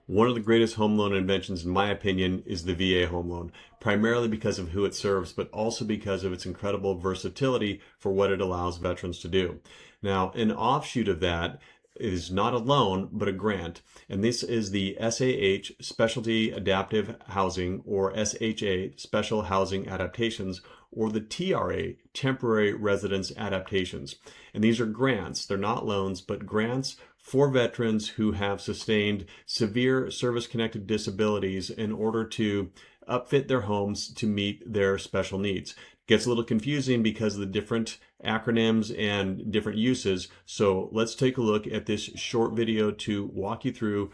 One of the greatest home loan inventions, in my opinion, is the VA home loan, primarily because of who it serves, but also because of its incredible versatility for what it allows veterans to do. Now, an offshoot of that is not a loan, but a grant. And this is the SAH, Specialty Adaptive Housing, or SHA, Special Housing Adaptations, or the TRA, Temporary Residence Adaptations. And these are grants. They're not loans, but grants for veterans who have sustained severe service-connected disabilities in order to upfit their homes to meet their special needs. Gets a little confusing because of the different acronyms and different uses. So let's take a look at this short video to walk you through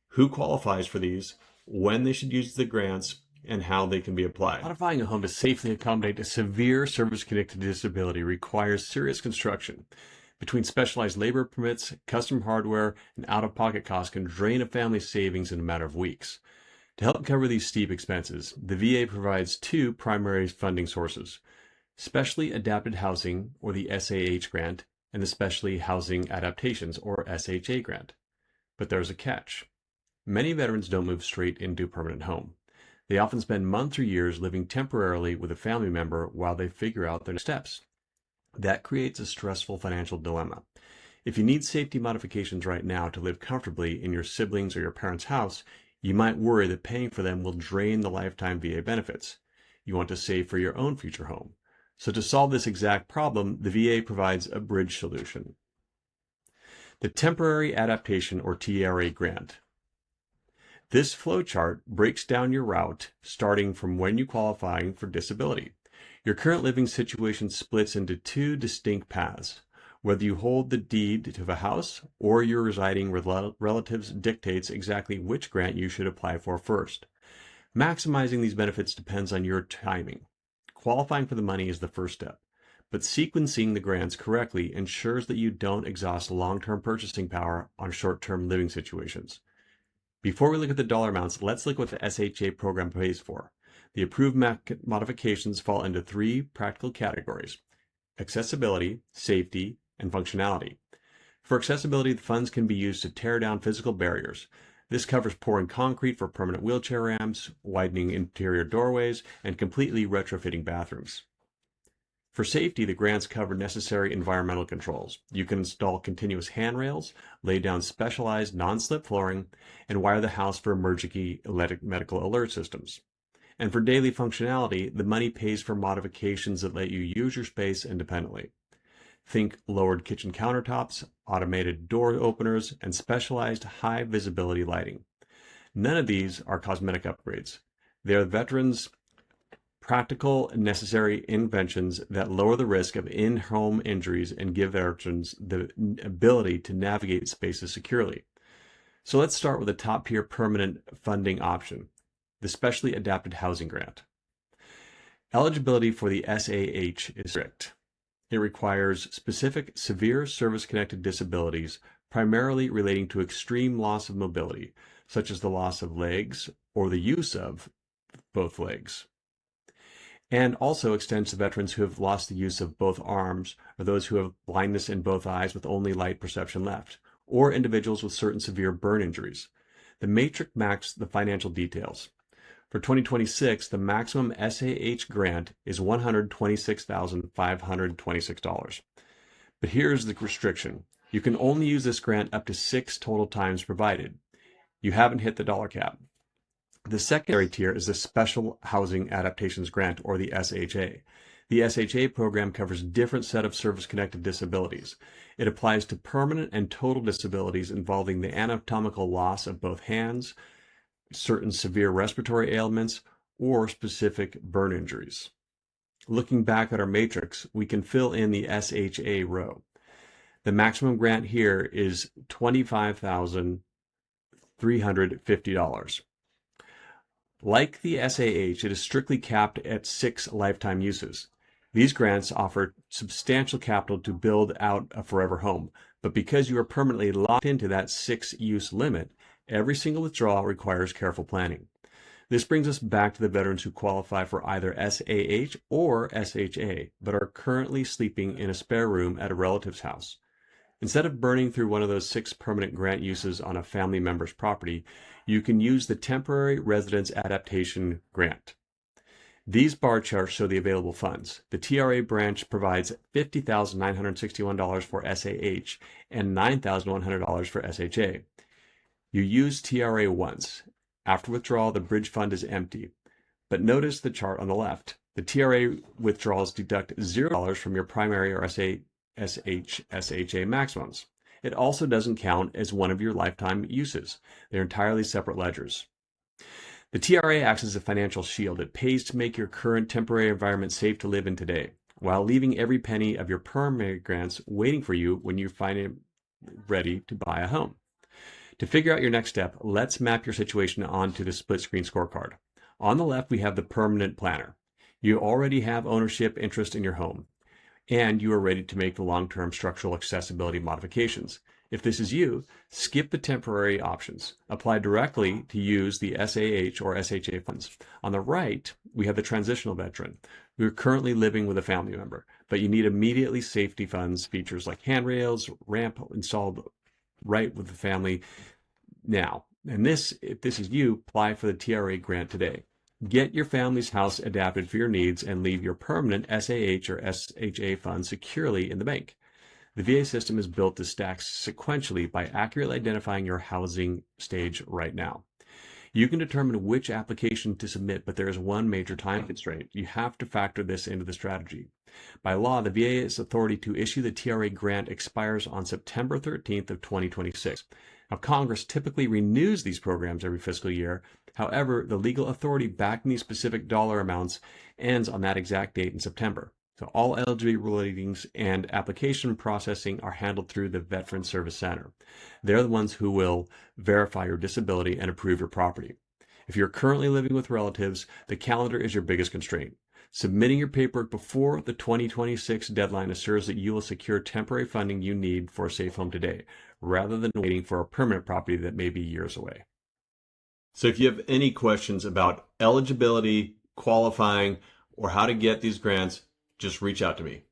who qualifies for these, when they should use the grants, and how they can be applied. Modifying a home to safely accommodate a severe service-connected disability requires serious construction. Between specialized labor permits, custom hardware, and out-of-pocket costs can drain a family's savings in a matter of weeks. To help cover these steep expenses, the VA provides two primary funding sources: Specially Adapted Housing, or the SAH grant, and the Specially Housing Adaptations, or SHA grant. But there's a catch. Many veterans don't move straight into a permanent home. They often spend months or years living temporarily with a family member while they figure out their next steps. That creates a stressful financial dilemma. If you need safety modifications right now to live comfortably in your siblings' or your parents' house, you might worry that paying for them will drain the lifetime VA benefits. You want to save for your own future home. So to solve this exact problem, the VA provides a bridge solution: the Temporary Adaptation, or TRA grant. This flowchart breaks down your route starting from when you qualify for disability. Your current living situation splits into two distinct paths. Whether you hold the deed to a house or you're residing with relatives dictates exactly which grant you should apply for first. Maximizing these benefits depends on your timing. Qualifying for the money is the first step, but sequencing the grants correctly ensures that you don't exhaust long-term purchasing power on short-term living situations. Before we look at the dollar amounts, let's look at what the SHA program pays for. The approved modifications fall into three practical categories: accessibility, safety, and functionality. For accessibility, the funds can be used to tear down physical barriers. This covers pouring concrete for permanent wheelchair ramps, widening interior doorways, and completely retrofitting bathrooms. For safety, the grants cover necessary environmental controls. You can install continuous handrails, lay down specialized non-slip flooring, and wire the house for emergency medical alert systems. And for daily functionality, the money pays for modifications that let you use your space independently. Think lowered kitchen countertops, automated door openers, and specialized high visibility lighting. None of these are cosmetic upgrades. They are veterans' practical and necessary inventions that lower the risk of in-home injuries and give veterans the ability to navigate spaces securely. So let's start with the top-tier permanent funding option: the Specially Adapted Housing Grant. Eligibility for the SAH is strict. It requires specific severe service-connected disabilities, primarily relating to extreme loss of mobility, such as the loss of legs or the use of both legs. And also extends to veterans who have lost the use of both arms, or those who have blindness in both eyes with only light perception left, or individuals with certain severe burn injuries. The matrix marks the financial details. For 2026, the maximum SAH grant is $126,526. But here's the restriction: you can only use this grant up to 6 total times provided. You haven't hit the dollar cap. The secondary tier is the Special Housing Adaptations Grant, or the SHA. The SHA program covers a different set of service-connected disabilities. It applies to permanent and total disabilities involving the anatomical loss of both hands, certain severe respiratory ailments, or specific burn injuries. Looking back at our matrix, we can fill in the SHA row. The maximum grant here is $25,350. Like the SAH, it is strictly capped at 6 lifetime uses. These grants offer substantial capital to build out a forever home, but because you are permanently locked into that 6-use limit, every single withdrawal requires careful planning. This brings us back to the veterans who qualify for either SAH or SHA, but are currently sleeping in a spare room at a relative's house. Instead of burning through one of those 6 permanent grant uses on a family member's property, you can use the Temporary Residence Adaptation Grant. These bar charts show the available funds. The TRA branch provides $50,961 for SAH and $9,100 for SHA. You use TRA once. After withdrawal, the bridge fund is empty. But notice the chart on the left. The TRA withdrawals deduct $0 from your primary or SHA maximums. It also doesn't count as one of your lifetime uses. They're entirely separate ledgers. The TRA acts as a financial shield. It pays to make your current temporary environment safe to live in today, while leaving every penny of your permanent grants waiting for you when you find it ready to buy a home. To figure out your next step, let's map your situation onto the split screen scorecard. On the left, we have the permanent planner. You already have ownership interest in your home, and you are ready to make the long-term structural accessibility modifications. If this is you, skip the temporary options. Apply directly to use the SAH or SHA funds. On the right, we have the transitional veteran. You're currently living with a family member, but you need immediately safety funds, features like handrails, ramp installed right with the family now. And if this is you, apply for the TRA grant today. Get your family's house adapted for your needs and leave your permanent SAH or SHA funds securely in the bank. The VA system is built to stack sequentially by accurately identifying your housing stage right now. You can determine which application to submit, but there is one major time constraint. You have to factor this into the strategy. By law, the VA's authority to issue the TRA grant expires on September 13th of 2026. Now, Congress typically renews these programs every fiscal year. However, the legal authority backing these specific dollar amounts ends on that exact date in September. So all eligibility rulings and application processing are handled through the Veterans Service Center. They're the ones who will verify your disability and approve your property. If you're currently living with relatives, the calendar is your biggest constraint. Submitting your paperwork before the 2026 deadline assures that you will secure temporary funding you need for a safe home today, rather than waiting for a permanent property that may be years away. So if you have any questions about eligibility, qualifying, or how to get these grants, just reach out to me.